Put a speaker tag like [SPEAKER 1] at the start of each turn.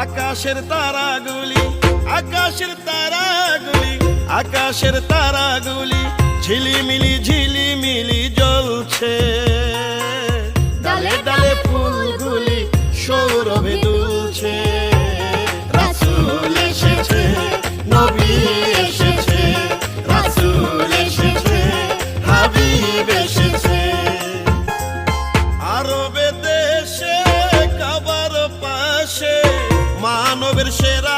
[SPEAKER 1] আকাশের তারাগুলি, আকাশের তারাগুলি, আকাশের তারাগুলি ঝিলিমিলি ঝিলিমিলি জ্বলছে। ডালে ডালে ফুলগুলি সৌরভে দুলছে। রাসূল এসেছে, নবী এসেছে, রাসূল এসেছে, হাবিব এসেছে। আরবে দেশে কাবার পাশে মানবের সেরা